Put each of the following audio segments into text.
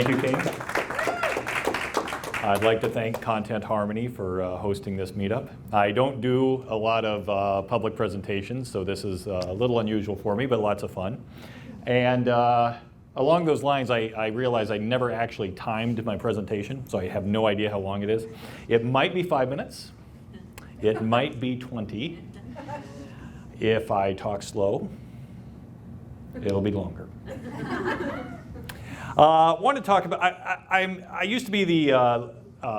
Thank you, Kane. I'd like to thank Content Harmony for hosting this meetup. I don't do a lot of public presentations, so this is a little unusual for me, but lots of fun. And along those lines, I realized I never actually timed my presentation, so I have no idea how long it is. It might be 5 minutes. It might be 20. If I talk slow, it'll be longer. Want to talk about, I used to be the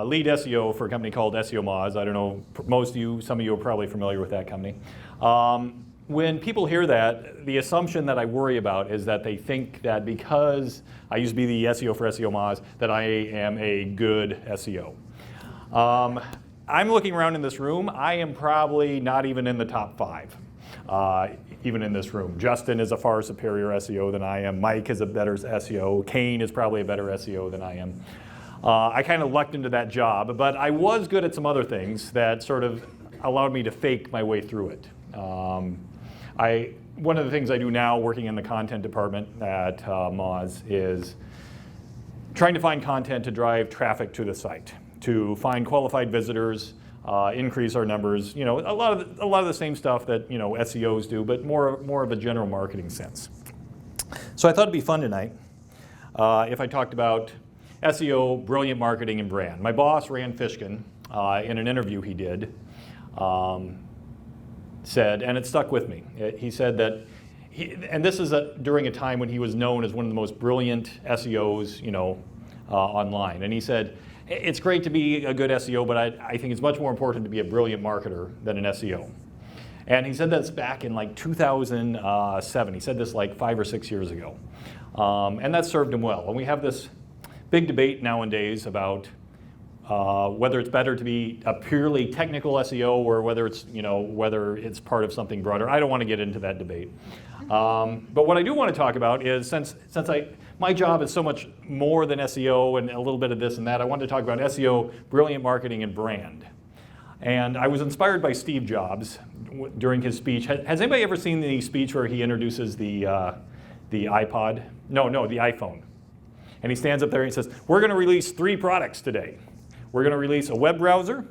lead SEO for a company called SEO Moz. I don't know, most of you, some of you are probably familiar with that company. When people hear that, the assumption that I worry about is that they think that because I used to be the SEO for SEO Moz, that I am a good SEO. I'm looking around in this room. I am probably not even in the top 5. Even in this room. Justin is a far superior SEO than I am. Mike is a better SEO. Kane is probably a better SEO than I am. I kind of lucked into that job, but I was good at some other things that sort of allowed me to fake my way through it. One of the things I do now working in the content department at Moz is trying to find content to drive traffic to the site, to find qualified visitors, increase our numbers, a lot of the same stuff that SEOs do, but more of a general marketing sense. So I thought it'd be fun tonight if I talked about SEO, brilliant marketing, and brand. My boss, Rand Fishkin, in an interview he did, said, and it stuck with me. He said that, and this is during a time when he was known as one of the most brilliant SEOs, online, and he said, it's great to be a good SEO, but I think it's much more important to be a brilliant marketer than an SEO. And he said that's back in like 2007. He said this like 5 or 6 years ago. And that served him well. And we have this big debate nowadays about whether it's better to be a purely technical SEO or whether it's part of something broader. I don't want to get into that debate. But what I do want to talk about is since my job is so much more than SEO and a little bit of this and that, I wanted to talk about SEO, brilliant marketing, and brand. And I was inspired by Steve Jobs during his speech. Has anybody ever seen the speech where he introduces the iPod? No, the iPhone. And he stands up there and he says, we're going to release 3 products today. We're going to release a web browser,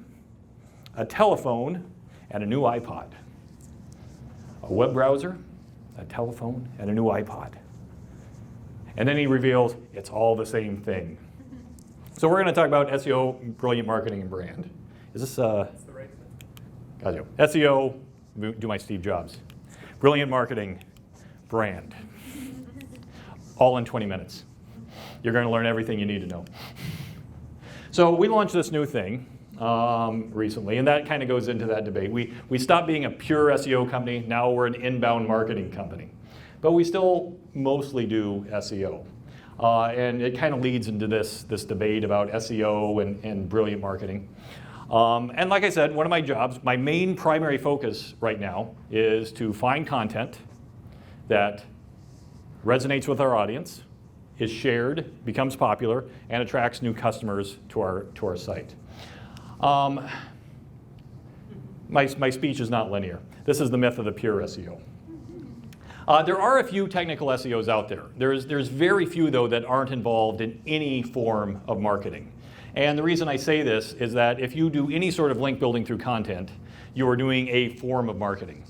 a telephone, and a new iPod. A web browser, a telephone, and a new iPod. And then he reveals it's all the same thing. So we're going to talk about SEO, brilliant marketing, and brand. Is this That's the right thing. Gotcha. SEO, do my Steve Jobs. Brilliant marketing, brand. All in 20 minutes. You're going to learn everything you need to know. So we launched this new thing recently, and that kind of goes into that debate. We stopped being a pure SEO company. Now we're an inbound marketing company. But we still mostly do SEO. And it kind of leads into this debate about SEO and brilliant marketing. And like I said, one of my jobs, my main primary focus right now is to find content that resonates with our audience, is shared, becomes popular, and attracts new customers to our site. My speech is not linear. This is the myth of the pure SEO. There are a few technical SEOs out there. There's very few, though, that aren't involved in any form of marketing. And the reason I say this is that if you do any sort of link building through content, you are doing a form of marketing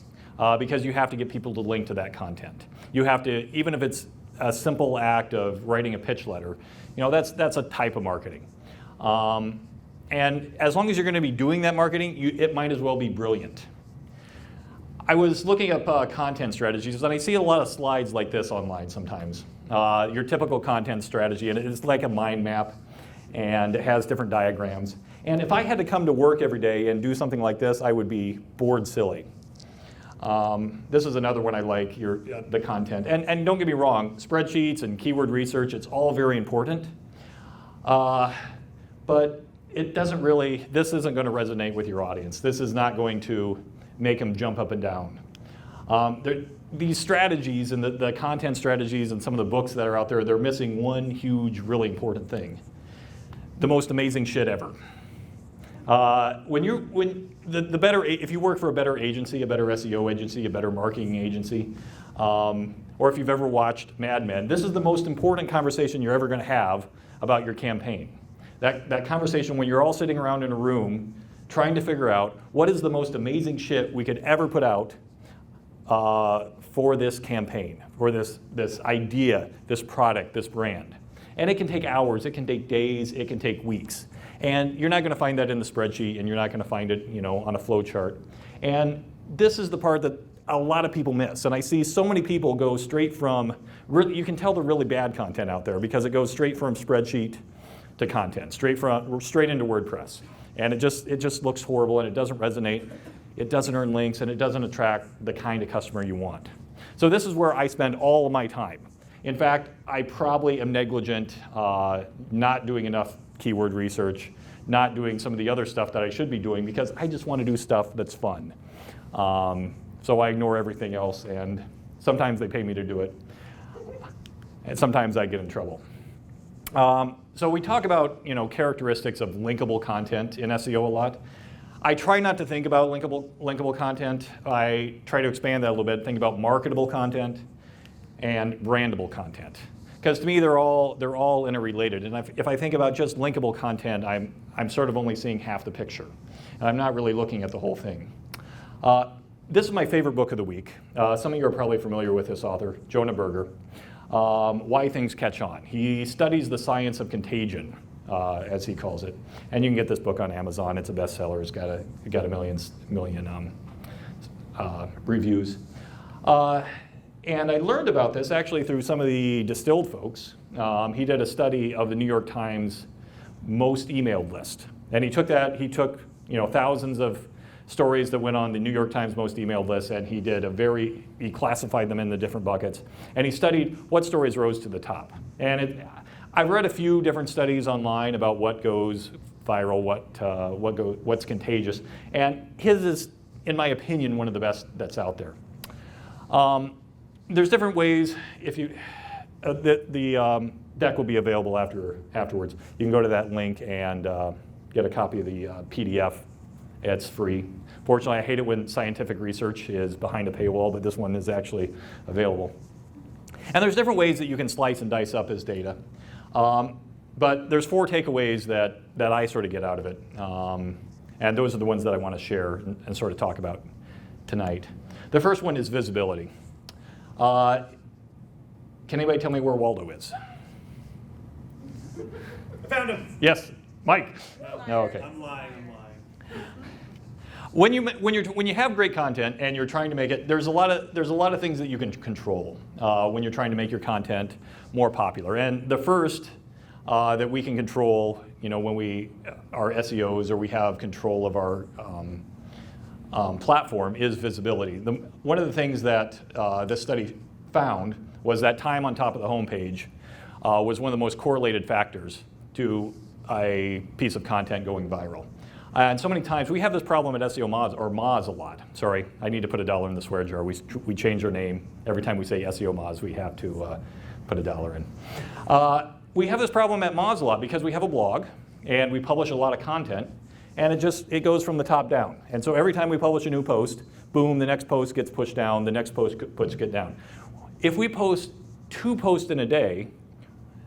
because you have to get people to link to that content. You have to, even if it's a simple act of writing a pitch letter, that's a type of marketing. And as long as you're going to be doing that marketing, it might as well be brilliant. I was looking up content strategies, and I see a lot of slides like this online sometimes. Your typical content strategy, and it's like a mind map, and it has different diagrams. And if I had to come to work every day and do something like this, I would be bored silly. This is another one I like, the content. And don't get me wrong, spreadsheets and keyword research, it's all very important. But it doesn't really, this isn't going to resonate with your audience. This is not going to make them jump up and down. These strategies and the content strategies and some of the books that are out there, they're missing one huge, really important thing. The most amazing shit ever. If you work for a better agency, a better SEO agency, a better marketing agency, or if you've ever watched Mad Men, this is the most important conversation you're ever going to have about your campaign. That conversation when you're all sitting around in a room trying to figure out what is the most amazing shit we could ever put out for this campaign, for this idea, this product, this brand. And it can take hours, it can take days, it can take weeks. And you're not going to find that in the spreadsheet, and you're not going to find it, on a flow chart. And this is the part that a lot of people miss. And I see so many people go straight from, you can tell the really bad content out there because it goes straight from spreadsheet to content, straight into WordPress. And it just looks horrible, and it doesn't resonate, it doesn't earn links, and it doesn't attract the kind of customer you want. So this is where I spend all of my time. In fact, I probably am negligent, not doing enough keyword research, not doing some of the other stuff that I should be doing because I just want to do stuff that's fun. So I ignore everything else, and sometimes they pay me to do it, and sometimes I get in trouble. So we talk about characteristics of linkable content in SEO a lot. I try not to think about linkable content. I try to expand that a little bit, think about marketable content and brandable content. Because to me, they're all interrelated. And if I think about just linkable content, I'm sort of only seeing half the picture. And I'm not really looking at the whole thing. This is my favorite book of the week. Some of you are probably familiar with this author, Jonah Berger. Why Things Catch On. He studies the science of contagion, as he calls it. And you can get this book on Amazon. It's a bestseller. It's got a million reviews. And I learned about this actually through some of the Distilled folks. He did a study of the New York Times most emailed list. And he took thousands of stories that went on the New York Times most emailed list, and he classified them into different buckets. And he studied what stories rose to the top. And I've read a few different studies online about what goes viral, what's contagious. And his is, in my opinion, one of the best that's out there. There's different ways. If you, the deck will be available afterwards. You can go to that link and get a copy of the PDF. It's free. Fortunately, I hate it when scientific research is behind a paywall, but this one is actually available. And there's different ways that you can slice and dice up his data. But there's 4 takeaways that I sort of get out of it. And those are the ones that I want to share and sort of talk about tonight. The first one is visibility. Can anybody tell me where Waldo is? I found him. Yes, Mike. No, okay. I'm lying. When you have great content and you're trying to make it, there's a lot of things that you can control when you're trying to make your content more popular. And the first that we can control, when we are SEOs or we have control of our platform is visibility. One of the things that this study found was that time on top of the homepage was one of the most correlated factors to a piece of content going viral. And so many times, we have this problem at SEO Moz a lot. Sorry, I need to put $1 in the swear jar. We change our name. Every time we say SEO Moz, we have to put $1 in. We have this problem at Moz a lot because we have a blog, and we publish a lot of content, and it goes from the top down. And so every time we publish a new post, boom, the next post gets pushed down, the next post gets down. If we post 2 posts in a day,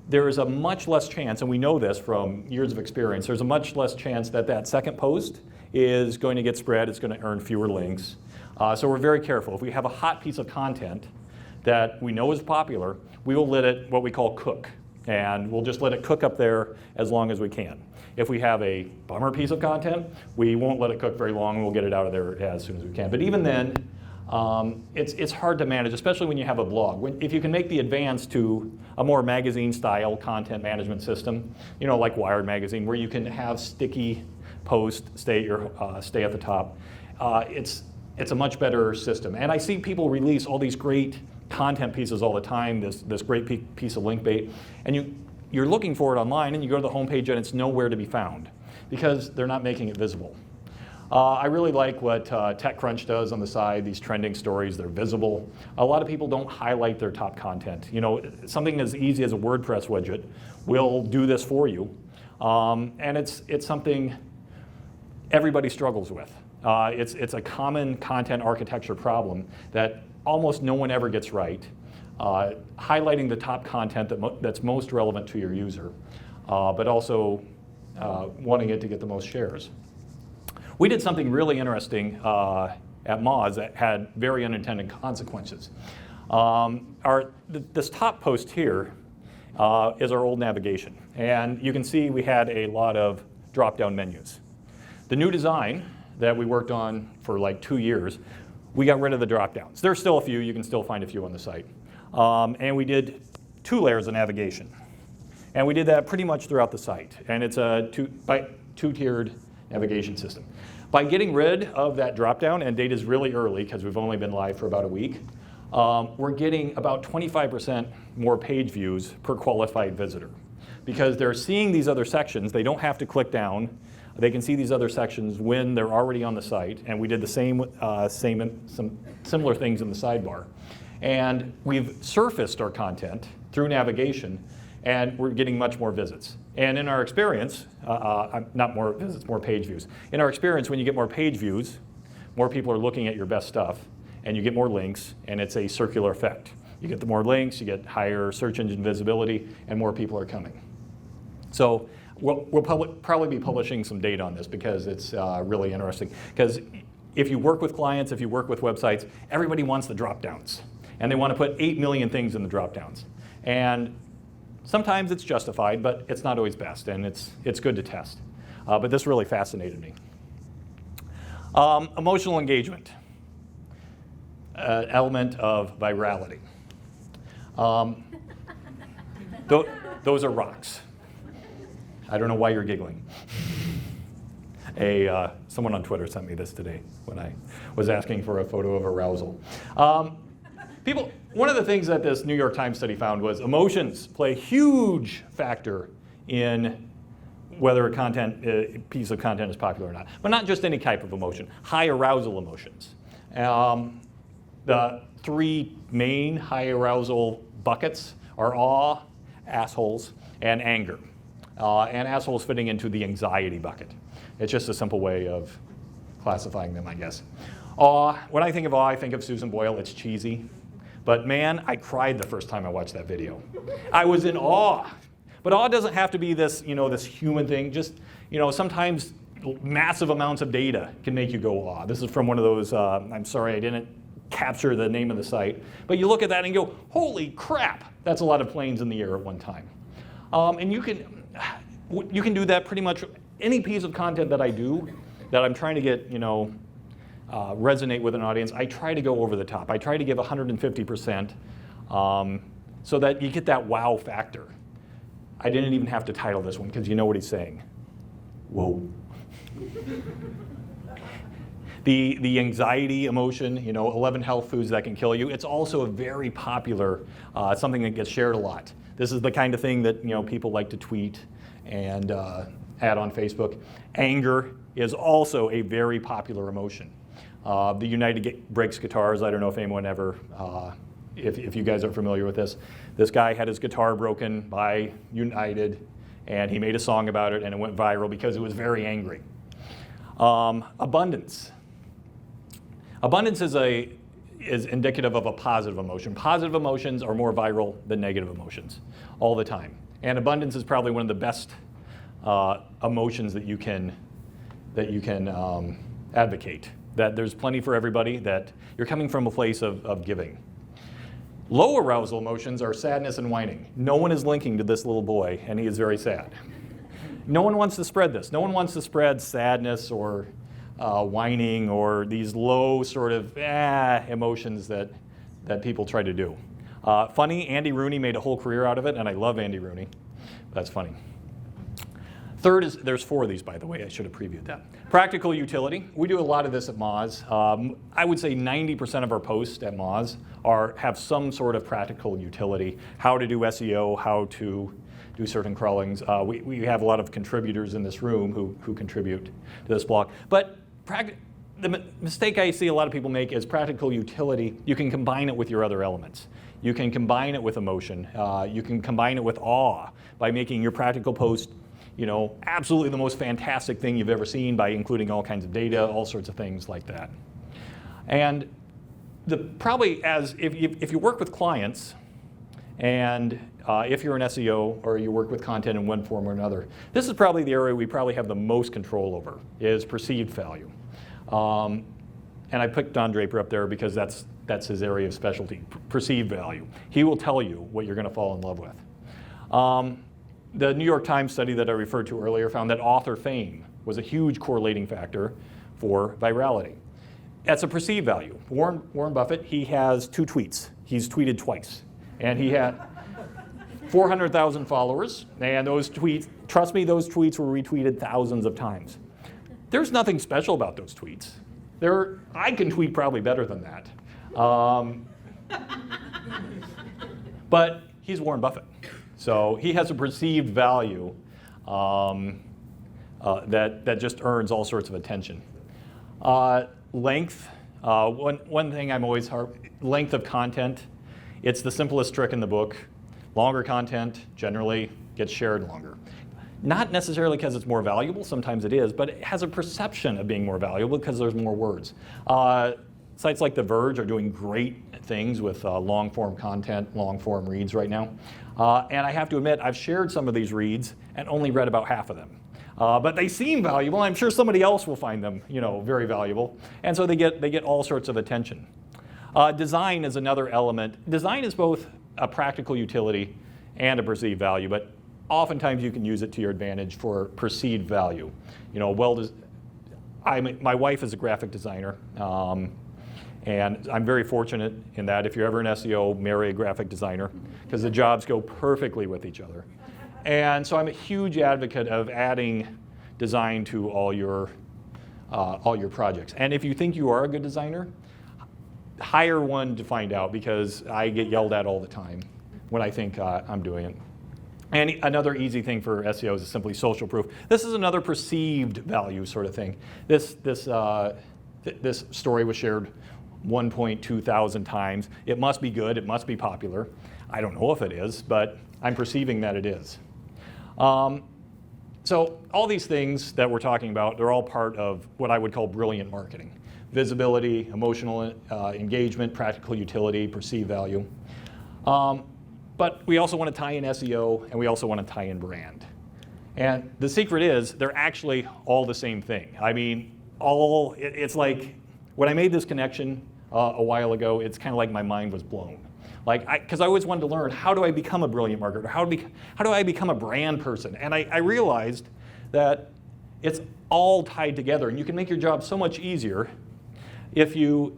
there is a much less chance, and we know this from years of experience, there's a much less chance that second post is going to get spread, it's going to earn fewer links. So we're very careful. If we have a hot piece of content that we know is popular, we will let it, what we call, cook. And we'll just let it cook up there as long as we can. If we have a bummer piece of content, we won't let it cook very long, and we'll get it out of there as soon as we can. But even then, it's hard to manage, especially when you have a blog. If you can make the advance to a more magazine-style content management system, like Wired Magazine, where you can have sticky posts stay at the top, it's a much better system. And I see people release all these great content pieces all the time, this great piece of link bait, and you're looking for it online, and you go to the homepage, and it's nowhere to be found because they're not making it visible. I really like what TechCrunch does on the side, these trending stories, they're visible. A lot of people don't highlight their top content. Something as easy as a WordPress widget will do this for you. And it's something everybody struggles with. It's a common content architecture problem that almost no one ever gets right. Highlighting the top content that's most relevant to your user. but also wanting it to get the most shares. We did something really interesting at Moz that had very unintended consequences. This top post here is our old navigation. And you can see we had a lot of drop-down menus. The new design that we worked on for like 2 years, we got rid of the drop-downs. There's still a few, you can still find a few on the site. And we did 2 layers of navigation. And we did that pretty much throughout the site. And it's a two-tiered navigation system. By getting rid of that drop-down, and data's really early because we've only been live for about a week, we're getting about 25% more page views per qualified visitor. Because they're seeing these other sections, they don't have to click down. They can see these other sections when they're already on the site, and we did the some similar things in the sidebar. And we've surfaced our content through navigation, and we're getting much more visits. And in our experience, not more visits, more page views. In our experience, when you get more page views, more people are looking at your best stuff, and you get more links, and it's a circular effect. You get the more links, you get higher search engine visibility, and more people are coming. So we'll probably be publishing some data on this because it's really interesting. Because if you work with clients, if you work with websites, everybody wants the drop-downs. And they want to put 8 million things in the drop-downs. And sometimes it's justified, but it's not always best, and it's good to test. But this really fascinated me. Emotional engagement, element of virality. Those are rocks. I don't know why you're giggling. Someone on Twitter sent me this today when I was asking for a photo of arousal. One of the things that this New York Times study found was emotions play a huge factor in whether a piece of content is popular or not. But not just any type of emotion, high arousal emotions. The 3 main high arousal buckets are awe, assholes, and anger. And assholes fitting into the anxiety bucket. It's just a simple way of classifying them, I guess. Awe, when I think of awe, I think of Susan Boyle. It's cheesy. But man, I cried the first time I watched that video. I was in awe. But awe doesn't have to be this, this human thing. Just, sometimes massive amounts of data can make you go awe. This is from one of those, I'm sorry I didn't capture the name of the site. But you look at that and go, holy crap, that's a lot of planes in the air at one time. And you can do that pretty much any piece of content that I do that I'm trying to get, resonate with an audience. I try to go over the top. I try to give 150% so that you get that wow factor. I didn't even have to title this one because you know what he's saying. Whoa. The anxiety emotion, 11 health foods that can kill you. It's also a very popular, something that gets shared a lot. This is the kind of thing that people like to tweet and add on Facebook. Anger is also a very popular emotion. The United Breaks guitars, I don't know if anyone ever, if you guys are familiar with this. This guy had his guitar broken by United, and he made a song about it, and it went viral because it was very angry. Abundance. Abundance is indicative of a positive emotion. Positive emotions are more viral than negative emotions all the time. And abundance is probably one of the best emotions that you can advocate. That there's plenty for everybody, that you're coming from a place of giving. Low arousal emotions are sadness and whining. No one is linking to this little boy, and he is very sad. No one wants to spread this. No one wants to spread sadness or whining or these low sort of emotions that people try to do. Funny, Andy Rooney made a whole career out of it, and I love Andy Rooney. That's funny. Third is, there's 4 of these, by the way. I should have previewed that. Practical utility. We do a lot of this at Moz. I would say 90% of our posts at Moz have some sort of practical utility. How to do SEO, how to do certain crawlings. We have a lot of contributors in this room who contribute to this blog. But the mistake I see a lot of people make is practical utility. You can combine it with your other elements. You can combine it with emotion. You can combine it with awe by making your practical post absolutely the most fantastic thing you've ever seen by including all kinds of data, all sorts of things like that. And if you work with clients And if you're an SEO or you work with content in one form or another, this is probably the area we probably have the most control over, is perceived value. And I picked Don Draper up there because that's his area of specialty, perceived value. He will tell you what you're going to fall in love with. The New York Times study that I referred to earlier found that author fame was a huge correlating factor for virality. That's a perceived value. Warren Buffett, he has 2 tweets. He's tweeted twice. And he had 400,000 followers. And those tweets, trust me, those tweets were retweeted thousands of times. There's nothing special about those tweets. I can tweet probably better than that. But he's Warren Buffett. So he has a perceived value that just earns all sorts of attention. Length, one thing I'm always length of content. It's the simplest trick in the book. Longer content generally gets shared longer. Not necessarily because it's more valuable, sometimes it is, but it has a perception of being more valuable because there's more words. Sites like The Verge are doing great things with long-form content, long-form reads right now. And I have to admit, I've shared some of these reads and only read about half of them. But they seem valuable. I'm sure somebody else will find them, very valuable. And so they get all sorts of attention. Design is another element. Design is both a practical utility and a perceived value, but oftentimes you can use it to your advantage for perceived value. My wife is a graphic designer, and I'm very fortunate in that if you're ever an SEO, marry a graphic designer, because the jobs go perfectly with each other. And so I'm a huge advocate of adding design to all your projects. And if you think you are a good designer, hire one to find out, because I get yelled at all the time when I think I'm doing it. And another easy thing for SEOs is simply social proof. This is another perceived value sort of thing. This story was shared 1.2 thousand times. It must be good, it must be popular. I don't know if it is, but I'm perceiving that it is. So all these things that we're talking about, they're all part of what I would call brilliant marketing. Visibility, emotional engagement, practical utility, perceived value. But we also want to tie in SEO, and we also want to tie in brand. And the secret is they're actually all the same thing. I mean, it's like when I made this connection a while ago, it's kind of like my mind was blown. Because I always wanted to learn, how do I become a brilliant marketer? How do I become a brand person? And I realized that it's all tied together, and you can make your job so much easier if you're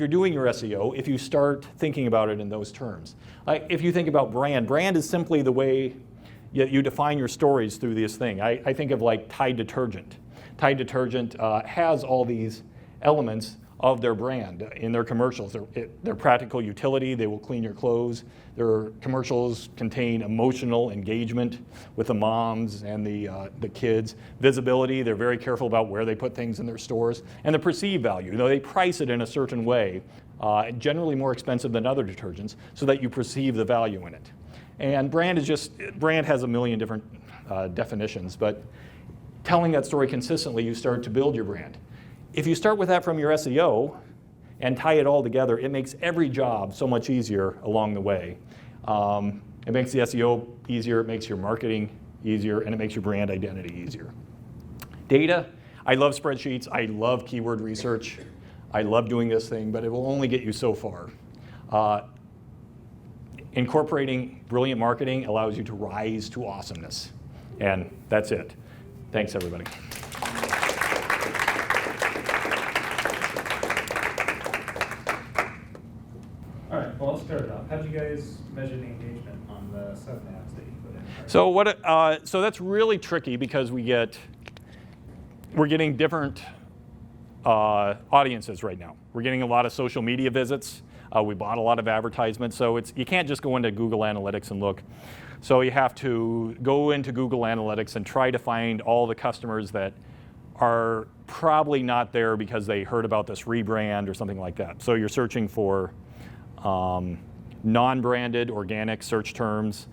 doing your SEO, if you start thinking about it in those terms. Like if you think about brand is simply the way you define your stories through this thing. I think of like Tide detergent. Tide detergent has all these elements of their brand in their commercials. Their practical utility, they will clean your clothes. Their commercials contain emotional engagement with the moms and the kids. Visibility, they're very careful about where they put things in their stores. And the perceived value, they price it in a certain way, generally more expensive than other detergents, so that you perceive the value in it. And brand has a million different definitions, but telling that story consistently, you start to build your brand. If you start with that from your SEO and tie it all together, it makes every job so much easier along the way. It makes the SEO easier, it makes your marketing easier, and it makes your brand identity easier. Data, I love spreadsheets, I love keyword research, I love doing this thing, but it will only get you so far. Incorporating brilliant marketing allows you to rise to awesomeness. And that's it. Thanks, everybody. All right, well, let's start it off. How did you guys measure the engagement on the 7 apps that you put in? So that's really tricky because we're getting different audiences right now. We're getting a lot of social media visits. We bought a lot of advertisements, so you can't just go into Google Analytics and look. So you have to go into Google Analytics and try to find all the customers that are probably not there because they heard about this rebrand or something like that. So you're searching for non-branded organic search terms,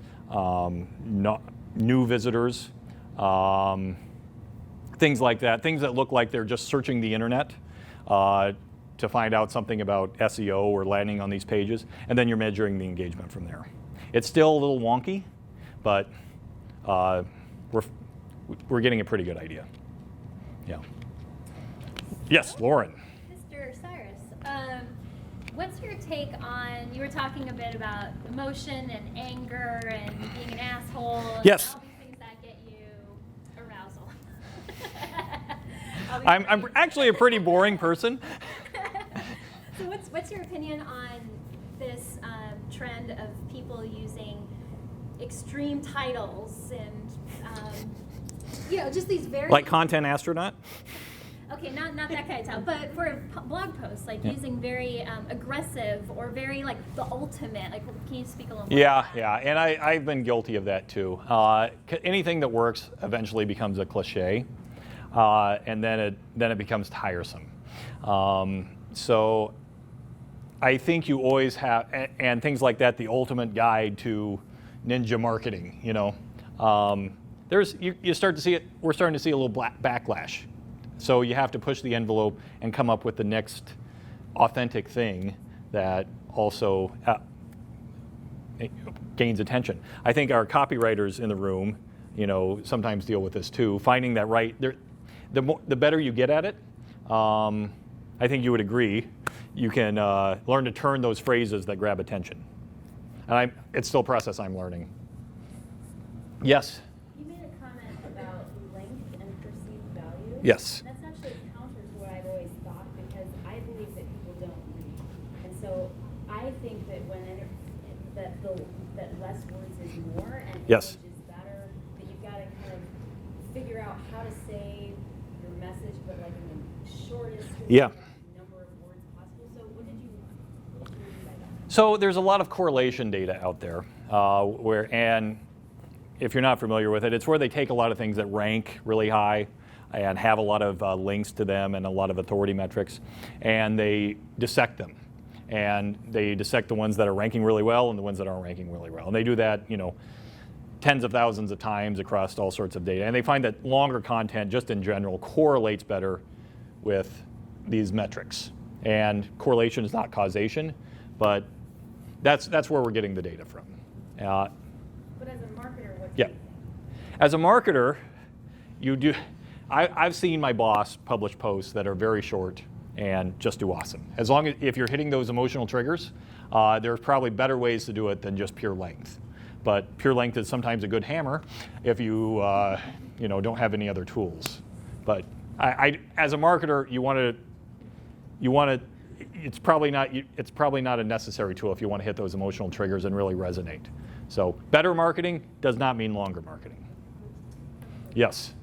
new visitors, things like that, things that look like they're just searching the internet to find out something about SEO or landing on these pages, and then you're measuring the engagement from there. It's still a little wonky, but we're getting a pretty good idea. Yeah. Yes, Lauren. Mr. Cyrus, what's your take on, you were talking a bit about emotion and anger and being an asshole and Yes. all these things that get you arousal. I'm actually a pretty boring person. So what's your opinion on this trend of people using extreme titles and just these very Like content astronaut? okay, not that kind of title, but for blog posts, like using very aggressive or very like the ultimate. Like, can you speak a little more? Yeah, about that? yeah, and I've been guilty of that too. Anything that works eventually becomes a cliche, and then it becomes tiresome. So I think you always have, and things like that, the ultimate guide to ninja marketing. You start to see it. We're starting to see a little backlash. So you have to push the envelope and come up with the next authentic thing that also gains attention. I think our copywriters in the room, sometimes deal with this too. Finding that right, the better you get at it, I think you would agree, you can learn to turn those phrases that grab attention. And it's still a process I'm learning. Yes? You made a comment about length and perceived value. Yes. That's actually counter to what I've always thought, because I believe that people don't read. And so I think that that less words is more and Yes. English is better, that you've got to kind of figure out how to say your message, but like in the shortest number of words possible. So what did you mean by that? So there's a lot of correlation data out there, and if you're not familiar with it, it's where they take a lot of things that rank really high and have a lot of links to them and a lot of authority metrics, and they dissect them. And they dissect the ones that are ranking really well and the ones that aren't ranking really well. And they do that, tens of thousands of times across all sorts of data. And they find that longer content, just in general, correlates better with these metrics. And correlation is not causation, but that's where we're getting the data from. But as a marketer, what do Yeah. you think? As a marketer, I've seen my boss publish posts that are very short and just do awesome. As long as, if you're hitting those emotional triggers, there's probably better ways to do it than just pure length. But pure length is sometimes a good hammer if you don't have any other tools. But as a marketer, you want to. It's probably not a necessary tool if you want to hit those emotional triggers and really resonate. So better marketing does not mean longer marketing. Yes.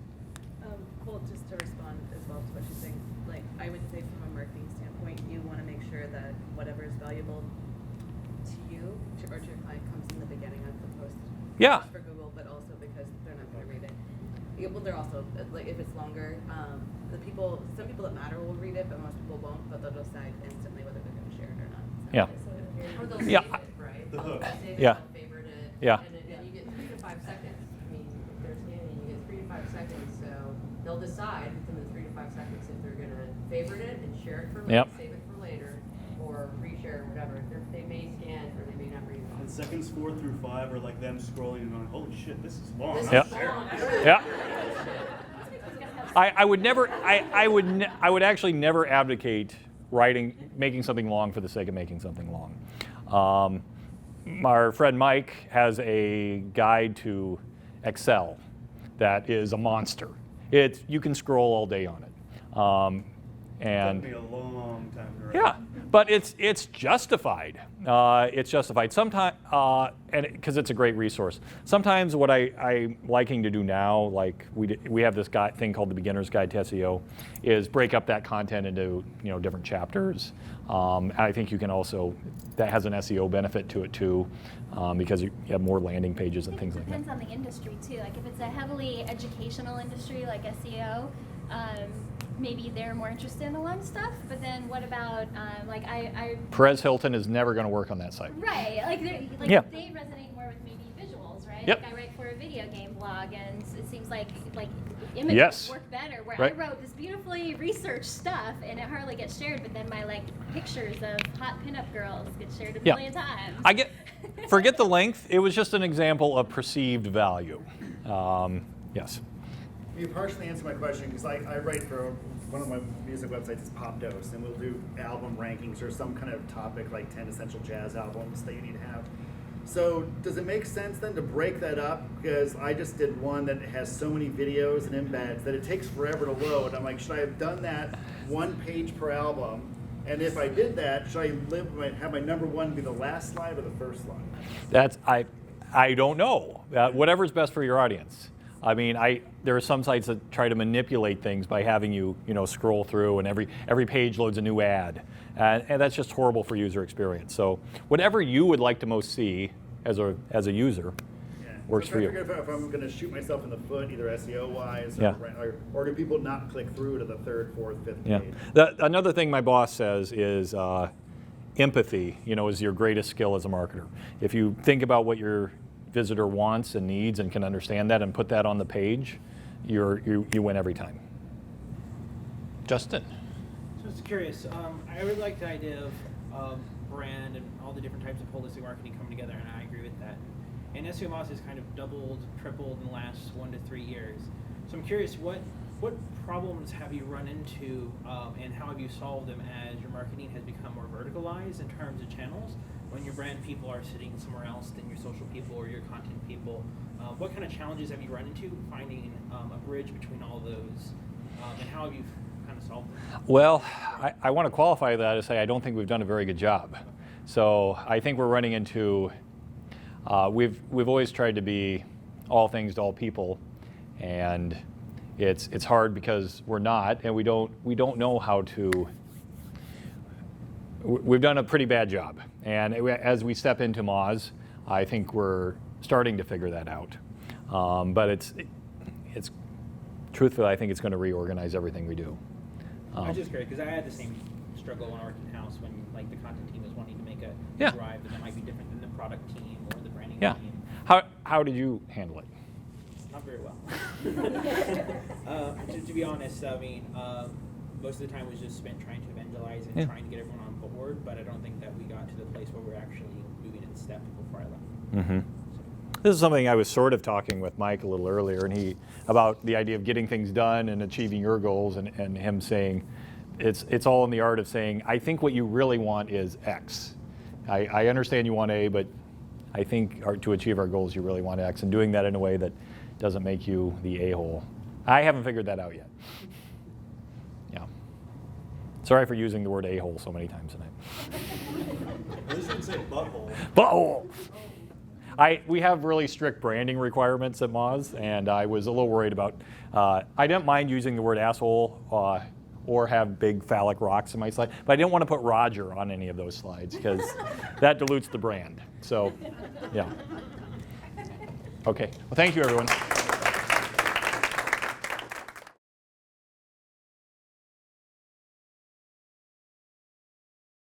Well, just to respond as well to what she's saying, like I would say from a marketing standpoint, you want to make sure that whatever is valuable to you or to your client comes in the beginning of the post. Yeah. Not just for Google, but also because they're not going to read it. Yeah, well, they're also like if it's longer, some people that matter will read it, but most people won't. But they'll decide instantly whether they're going to share it or not. So Yeah. Or they'll Yeah. save it, right? The hook. They'll save it, Yeah. they'll favorite it. Yeah. And then you get 3 to 5 seconds. I mean, if they're scanning, you get 3 to 5 seconds. So they'll decide within the 3 to 5 seconds if they're going to favorite it and share it for later, Yep. save it for later, or reshare or whatever. They may scan or they may not read it. And seconds 4 through 5 are like them scrolling and going, holy shit, this is long. This I'm is sharing. long. Yeah. I would actually never advocate making something long for the sake of making something long. Our friend Mike has a guide to Excel that is a monster. You can scroll all day on it. It took me a long time to write. Yeah, but it's justified. It's justified. Sometimes, and because it's a great resource. Sometimes what I'm liking to do now, like we have this thing called the Beginner's Guide to SEO, is break up that content into different chapters. And I think you can also, that has an SEO benefit to it too, because you have more landing pages and things like It that. depends on the industry too. Like if it's a heavily educational industry like SEO, maybe they're more interested in the long stuff. But then what about like I Perez Hilton is never going to work on that site. right, like Yeah. they resonate more with maybe visuals, right? Yep. I write for a video game blog, and it seems like images Yes. work better. Where Right. I wrote this beautifully researched stuff, and it hardly gets shared. But then my pictures of hot pinup girls get shared a Yeah. million times. Forget the length. It was just an example of perceived value. Yes. You partially answered my question because I write for one of my music websites is Pop Dose, and we'll do album rankings or some kind of topic like 10 essential jazz albums that you need to have. So does it make sense then to break that up? Because I just did one that has so many videos and embeds that it takes forever to load. I'm like, should I have done that one page per album? And if I did that, should I have my number one be the last slide or the first slide? I don't know. Whatever's best for your audience. I mean, there are some sites that try to manipulate things by having you scroll through, and every page loads a new ad, and that's just horrible for user experience. So whatever you would like to most see as a user works for you. If I'm going to shoot myself in the foot, either SEO wise, Yeah. or do people not click through to the third, fourth, fifth Yeah. page? Another thing my boss says is empathy. Is your greatest skill as a marketer. If you think about what your visitor wants and needs and can understand that and put that on the page, you win every time. Justin. So I was curious, I really like the idea of brand and all the different types of holistic marketing coming together, and I agree with that. And SEO Moz has kind of doubled, tripled in the last 1 to 3 years. So I'm curious, what problems have you run into, and how have you solved them as your marketing has become more verticalized in terms of channels? When your brand people are sitting somewhere else than your social people or your content people, what kind of challenges have you run into finding a bridge between all those, and how have you kind of solved them? Well, I want to qualify that to say I don't think we've done a very good job. So I think we're running into, we've always tried to be all things to all people, and it's hard because we're not, and we don't know how to. We've done a pretty bad job, and as we step into Moz, I think we're starting to figure that out. But it's truthfully, I think it's going to reorganize everything we do. I'm just curious because I had the same struggle when I worked in house when the content team was wanting to make a Yeah. drive that might be different than the product team or the branding Yeah. team. How did you handle it? Not very well. To be honest, I mean, most of the time was just spent trying to evangelize and Yeah. trying to get everyone on board, but I don't think that we got to the place where we're actually moving in step before I left. Mm-hmm. This is something I was sort of talking with Mike a little earlier, and about the idea of getting things done and achieving your goals, and him saying it's all in the art of saying, I think what you really want is X. I understand you want A, but I think to achieve our goals you really want X, and doing that in a way that doesn't make you the a-hole. I haven't figured that out yet. Yeah. Sorry for using the word a-hole so many times tonight. At least you didn't say butthole. Butthole! We have really strict branding requirements at Moz, and I was a little worried about, I didn't mind using the word asshole or have big phallic rocks in my slide, but I didn't want to put Roger on any of those slides because that dilutes the brand. So, yeah. Okay, well, thank you, everyone.